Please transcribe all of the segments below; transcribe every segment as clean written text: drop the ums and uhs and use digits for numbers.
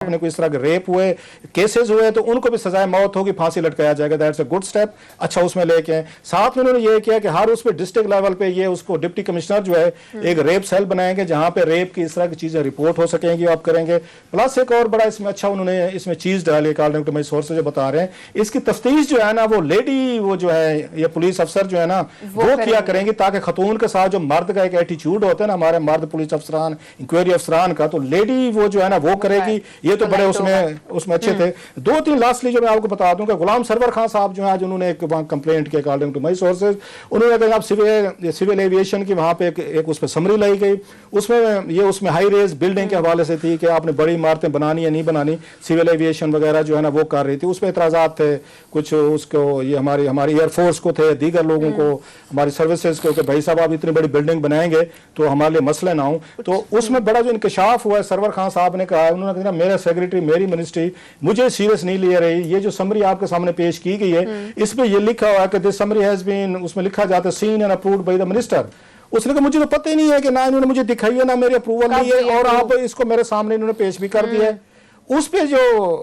अपने को इस तरह के रेप हुए केसेस हुए तो उनको भी सजाए मौत होगी, फांसी लटकाया जाएगा। दैट्स अ गुड स्टेप, अच्छा उसमें लेके आए। साथ में उन्होंने ये किया कि हर उस पे डिस्ट्रिक्ट लेवल पे ये उसको डिप्टी कमिश्नर जो है एक रेप सेल बनाएंगे जहां पे रेप की इस तरह की चीजें रिपोर्ट हो सकेंगी, आप करेंगे। प्लस एक और बड़ा इसमें अच्छा उन्होंने इसमें चीज डाली, अकॉर्डिंग टू माई सोर्सेज जो बता रहे हैं, इसकी तफ्तीश जो है ना वो लेडी वो जो है ये पुलिस अफसर जो है ना वो किया करेंगी, ताकि खतून के साथ जो मर्द का एक एटीट्यूड होता है ना हमारे मर्द पुलिस अफसरान इंक्वायरी अफसरान का, तो लेडी वो जो है ना वो करेगी। ये तो बड़े उसमें अच्छे थे। दो तीन लास्टली जो मैं आपको बता दूं कि गुलाम सरवर खान साहब जो है आज उन्होंने एक कंप्लेंट की, अकॉर्डिंग टू माई सोर्सेज उन्होंने कहा आप सिविल एविएशन की वहां पे एक उस पर समरी लाई गई, उसमें हाई रेज बिल्डिंग के हवाले से थी कि आपने बड़ी इमारतें बनानी या नहीं बनानी, सिविल एविएशन वगैरह जो है ना वो कर रही थी, उसमें एतराजात थे कुछ उसको, ये हमारी एयरफोर्स को थे, दीगर लोगों को, हमारी सर्विसेज को, कि भाई साहब आप इतनी बड़ी बिल्डिंग बनाएंगे तो हमारे लिए मसले ना हो। तो उसमें बड़ा जो इंकशाफ हुआ है, सरवर खान साहब ने कहा, उन्होंने कहा मेरा सेक्रेटरी मेरी मिनिस्ट्री मुझे सीरियस नहीं ले रही। ये जो समरी आपके सामने पेश की गई है इसमें ये लिखा हुआ है कि दिस समरी हैज बीन, उसमें लिखा जाता है seen and approved by the minister. उसने कहा मुझे तो पता ही नहीं है कि ना इन्होंने मुझे दिखाई है ना मेरी अप्रूवल नहीं है, और आप इसको मेरे सामने इन्होंने पेश भी कर दिया है। उस पे जो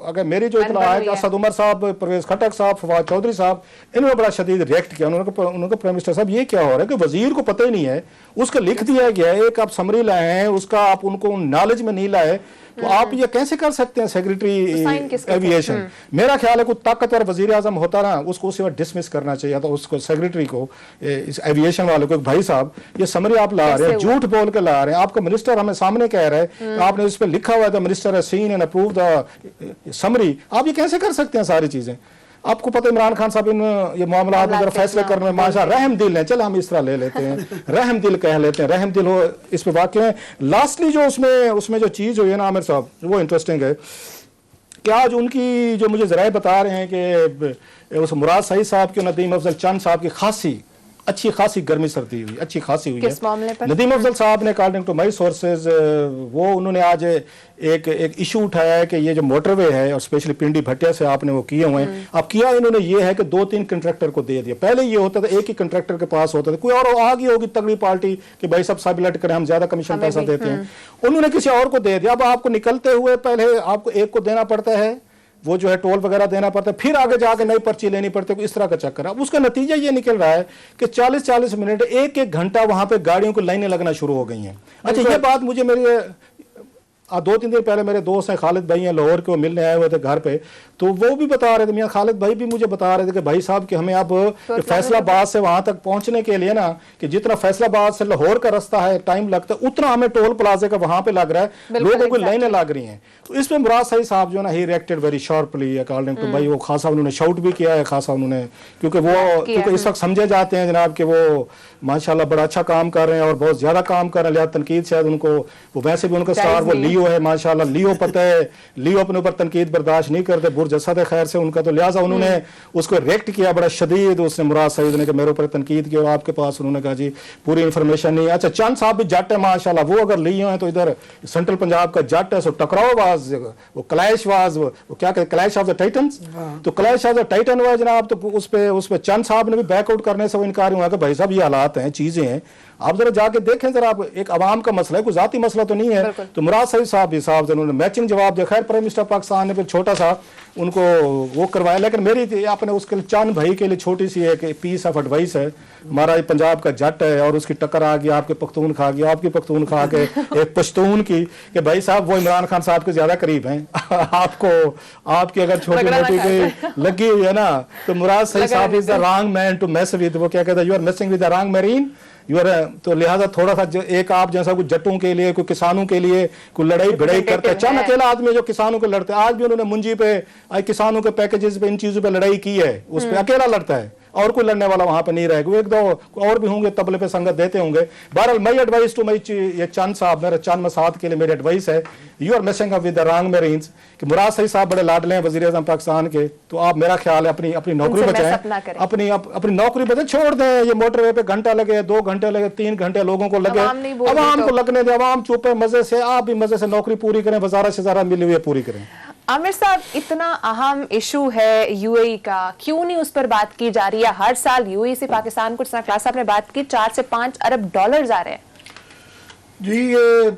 अगर मेरी जो इतला है कि असद उमर साहब, परवेज खटक साहब, फवाद चौधरी साहब, इन्होंने बड़ा शदीद रिएक्ट किया। उन्होंने प्राइम मिनिस्टर साहब ये क्या हो रहा है कि वजीर को पता ही नहीं है, उसका लिख दिया गया है, एक आप समरी लाए हैं उसका आप उनको नॉलेज में नहीं लाए, तो आप ये कैसे कर सकते हैं सेक्रेटरी एविएशन। मेरा ख्याल है कोई ताकतवर वजीर आजम होता ना उसको उसी वक्त डिसमिस करना चाहिए था, उसको सेक्रेटरी को, इस एविएशन वाले को, भाई साहब ये समरी आप ला रहे हैं, झूठ बोल के ला रहे हैं, आपका मिनिस्टर हमें सामने कह रहा है, आपने इस पर लिखा हुआ था minister has seen and approved the summary, आप ये कैसे कर सकते हैं सारी चीजें। आपको पता है इमरान खान साहब इन ये मामला अगर फैसले करने में माशा रहम दिल है, चल हम इस तरह ले लेते हैं, रहम दिल कह लेते हैं, रहम दिल हो इस पे वाकई में। लास्टली जो उसमें जो चीज़ हुई है ना आमिर साहब वो इंटरेस्टिंग है कि आज उनकी जो मुझे जराए बता रहे हैं कि उस मुराद सईद साहब के नदीम अफजल चंद साहब की अच्छी खासी गर्मी सर्दी हुई, अच्छी खासी हुई है। नदीम अफजल साहब ने अकॉर्डिंग टू माई सोर्सेज वो उन्होंने आज एक इशू उठाया है कि ये जो मोटरवे है और स्पेशली पिंडी भट्टिया से आपने वो किए हुए हैं, अब किया इन्होंने ये है कि 2-3 कंट्रैक्टर को दे दिया। पहले ये होता था एक ही कंट्रैक्टर के पास होता था, कोई और आ गई होगी तगड़ी पार्टी कि भाई सब साबिलट करें, हम ज्यादा कमीशन पैसा देते हैं, उन्होंने किसी और को दे दिया। अब आपको निकलते हुए पहले आपको एक को देना पड़ता है, वो जो है टोल वगैरह देना पड़ता है, फिर आगे जाके नई पर्ची लेनी पड़ती है, इस तरह का चक्कर है। अब उसका नतीजा ये निकल रहा है कि 40-40 मिनट, एक घंटा वहां पे गाड़ियों को लाइनें लगना शुरू हो गई हैं। अच्छा ये बात मुझे मेरी 2-3 दिन पहले मेरे दोस्त हैं खालिद भाई हैं लाहौर के, वो मिलने आए हुए थे घर पे, तो वो भी बता रहे थे, मियां खालिद भाई भी मुझे बता रहे थे कि भाई साहब कि हमें अब फैसलाबाद से वहां तक पहुंचने के लिए ना कि जितना फैसलाबाद से लाहौर का रास्ता है टाइम लगता है, उतना हमें टोल प्लाजे का वहां पे लग रहा है, लोगों को लाइनें लग रही हैं। तो इस पे मुराद सईद साहब जो ना ही reacted very sharply, according to भाई वो खासा उन्होंने शाउट भी किया है, खासा उन्होंने, क्योंकि इस वक्त समझे जाते हैं जनाब कि वो माशाल्लाह बड़ा अच्छा काम कर रहे हैं और बहुत ज्यादा काम कर रहे हैं, लिहाजा तनकीद शायद उनको, वो वैसे भी उनका स्टार वो लियो है माशाल्लाह, लियो पता है, लियो अपने ऊपर तनकीद बर्दाश्त नहीं करते, बुरजसद है खैर से उनका, तो लिहाजा उन्होंने उसको रिएक्ट किया बड़ा शदीद, उसने मुराद सईद ने कि मेरे ऊपर तनकीद किया आपके पास, उन्होंने कहा जी पूरी इंफॉर्मेशन नहीं। अच्छा चंद साहब भी जट है माशाल्लाह, वो अगर लियो है तो इधर सेंट्रल पंजाब का जट है, सो टकराव वाज, वो क्लैश वाज, वो क्या कहते क्लैश ऑफ द टाइटन्स, तो क्लैश ऑफ द टाइटन हुआ जनाब। तो उस पे चंद साहब ने भी बैकआउट करने से वो इनकार हुआ कि भाई साहब ये हालात हैं, चीजें हैं, आप जरा जाके देखें जरा, आप एक आवाम का मसला है, कोई जाती मसला तो नहीं है। तो मुराद सईद साहब भी साहब उन्होंने मैचिंग जवाब दिया। खैर प्राइम मिनिस्टर पाकिस्तान ने फिर छोटा सा उनको वो करवाया, लेकिन मेरी आपने उसके चंद भाई के लिए छोटी सी एक पीस ऑफ एडवाइस है, हमारा पंजाब का जट है और उसकी टक्कर आ गई आपके पख्तून खा गया, आपकी पख्तून खा के एक पश्तून की, कि भाई साहब वो इमरान खान साहब के ज्यादा करीब हैं आपको, आपकी अगर छोटी मोटी कोई लगी हुई है ना, तो मुराद सईद साहब is the wrong man to mess with, वो क्या कहता है, you are messing with the wrong marine, तो लिहाजा थोड़ा सा एक आप जैसा कुछ जट्टों के लिए, कोई किसानों के लिए कोई लड़ाई भिड़ाई करते हैं, चंद अकेला आदमी जो किसानों के लड़ते हैं, आज भी उन्होंने मुंजी पे किसानों के पैकेजेस पे इन चीजों पे लड़ाई की है, उस पे अकेला लड़ता है और कोई लड़ने वाला वहां पे नहीं रहेगा, एक दो और भी होंगे तबले पे संगत देते होंगे। बहरहाल माई एडवाइस टू माई ये चंद साहब, मेरे चंद मसाद के लिए मेरी एडवाइस है, you are missing up with the wrong marines, कि मुराद सईद साहब बड़े लाडले हैं वजीर आज़म पाकिस्तान के, तो आप मेरा ख्याल है अपनी नौकरी बचाएं, अपनी नौकरी बचाएं, छोड़ दें ये मोटरवे पे घंटा लगे, 2 घंटे लगे, 3 घंटे लोगों को लगे, अवाम को लगने दें, अवाम चुप है, मजे से, आप भी मजे से नौकरी पूरी करें, वजारत से ज़रा मिली हुई पूरी करें। आमिर साहब इतना अहम इशू है यूएई का, क्यों नहीं उस पर बात की जा रही है? हर साल यूएई से पाकिस्तान को, जिस तरह क्लास साहब ने बात की, 4 से 5 अरब डॉलर आ रहे हैं। जी ये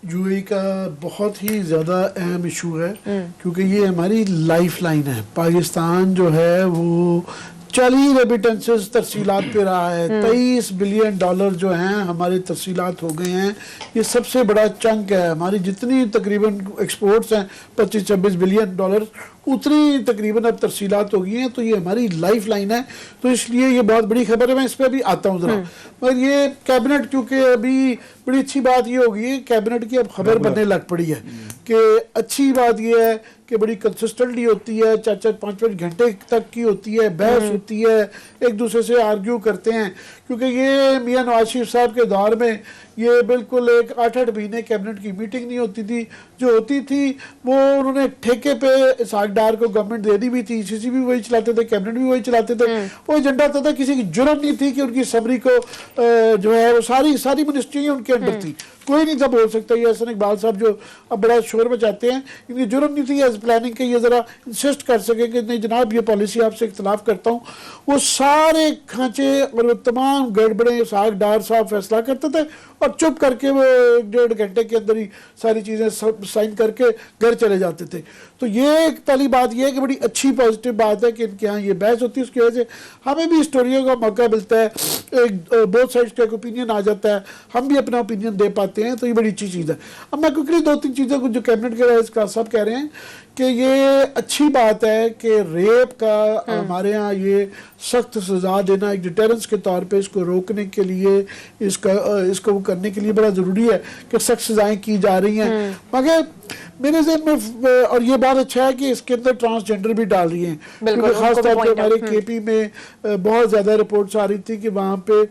यूएई का बहुत ही ज़्यादा अहम इशू है, क्योंकि ये हमारी लाइफ लाइन है। पाकिस्तान जो है वो 40 रेमिटेंसेस तरसीलात पे रहा है, $23 बिलियन जो हैं हमारे तरसीलात हो गए हैं। ये सबसे बड़ा चंक है। हमारी जितनी तकरीबन एक्सपोर्ट्स हैं 25-26 बिलियन डॉलर, उतनी तकरीबन अब तरसीलात हो गई हैं। तो ये हमारी लाइफ लाइन है, तो इसलिए ये बहुत बड़ी खबर है। मैं इस पर भी आता हूँ ज़रा, मगर ये कैबिनेट, क्योंकि अभी बड़ी अच्छी बात ये होगी है कैबिनेट की अब खबर बनने लग पड़ी है कि अच्छी बात ये है कि बड़ी कंसिस्टेंटली होती है, 4-4, 5-5 घंटे तक की होती है, बहस होती है, एक दूसरे से आर्ग्यू करते हैं। क्योंकि ये मियां नवाज शरीफ साहब के दौर में ये बिल्कुल एक 8-8 महीने कैबिनेट की मीटिंग नहीं होती थी। जो होती थी वो उन्होंने ठेके पे इसहाक डार को गवर्नमेंट दे दी भी थी, सीसी भी वही चलाते थे, कैबिनेट भी वही चलाते थे। वो एजेंडा होता था, किसी की जुर्म नहीं थी कि उनकी समरी को जो है वो सारी मिनिस्ट्री उनके अंडर थी, कोई नहीं था बोल सकता। ये हसन इकबाल साहब जो अब बड़ा शोर मचाते हैं, इनकी जुर्म नहीं थी एज प्लानिंग के ये ज़रा इंसिस्ट कर सके कि नहीं जनाब ये पॉलिसी आपसे इख्तलाफ करता हूँ। वो सारे खांचे और वो तमाम गड़बड़ें इसहाक डार साहब फैसला करते थे और चुप करके वो 1.5 घंटे के अंदर ही सारी चीज़ें साइन करके घर चले जाते थे। तो ये एक पहली बात ये है कि बड़ी अच्छी पॉजिटिव बात है कि इनके यहाँ ये बहस होती है। उसकी वजह से हमें भी स्टोरियों का मौका मिलता है, एक बोथ साइड्स का एक ओपिनियन आ जाता है, हम भी अपना ओपिनियन दे पाते हैं। तो ये बड़ी अच्छी चीज़ है। अब मैं क्विकली 2-3 चीज़ें कुछ जो कैबिनेट के राइस साहब कह रहे हैं कि ये अच्छी बात है कि रेप का हमारे यहाँ ये सख्त सज़ा देना एक डिटेरेंस के तौर पे, इसको रोकने के लिए, इसको करने के लिए बड़ा ज़रूरी है कि सख्त सज़ाएं की जा रही हैं। मगर मेरे ज़हन में और ये बात अच्छा है कि इसके अंदर ट्रांसजेंडर भी डाल रही हैं, क्योंकि खास तौर पे हमारे केपी में बहुत ज़्यादा रिपोर्ट्स आ रही थी कि वहाँ पे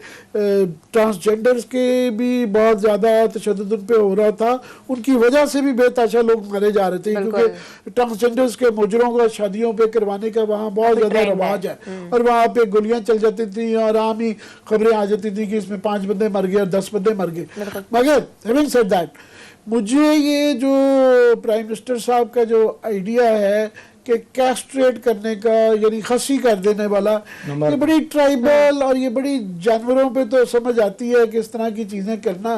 ट्रांसजेंडर्स के भी बहुत ज़्यादा तशद्दुद उन पे हो रहा था। उनकी वजह से भी बेतहाशा लोग मारे जा रहे थे, क्योंकि ट्रांसजेंडर्स के मुजरों का शादियों पे करवाने का वहाँ बहुत ज़्यादा रवाज है और वहाँ पे गोलियाँ चल जाती थी और आम ही खबरें आ जाती थी कि इसमें 5 बंदे मर गए और 10 बंदे मर गए। मगर हैविंग सेड दैट, मुझे ये जो प्राइम मिनिस्टर साहब का जो आइडिया है कि कैस्ट्रेट करने का, यानी खसी कर देने वाला, ये बड़ी ट्राइबल और ये बड़ी जानवरों पे तो समझ आती है कि इस तरह की चीज़ें करना।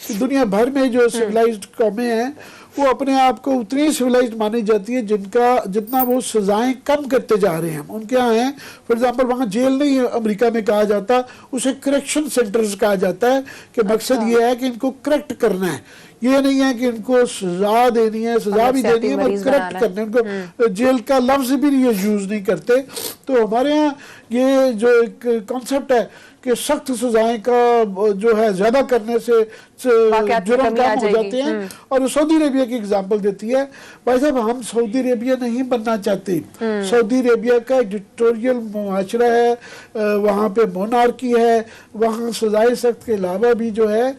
कि दुनिया भर में जो सिविलाइज्ड कौमें हैं वो अपने आप को उतनी सिविलाइज्ड मानी जाती है जितना वो सजाएं कम करते जा रहे हैं। उनके यहाँ हैं फॉर एग्जांपल, वहाँ जेल नहीं अमेरिका में कहा जाता, उसे करेक्शन सेंटर्स कहा जाता है कि मकसद ये है कि इनको करेक्ट करना है। ये नहीं है कि इनको सजा देनी है, सजा भी देनी है मगर करेक्ट करना है। उनको जेल का लफ्ज भी ये यूज नहीं करते। तो हमारे यहाँ ये जो एक कॉन्सेप्ट है कि सख्त सजाएं का जो है ज्यादा करने से जुर्म कम हो जाते हैं। और सऊदी अरेबिया की एग्जांपल देती है। भाई साहब, हम सऊदी अरेबिया नहीं बनना चाहते। सऊदी अरेबिया का डिक्टेटोरियल मुआशरा है, वहाँ पे मोनार्की है, वहाँ सजाए सख्त के अलावा भी जो है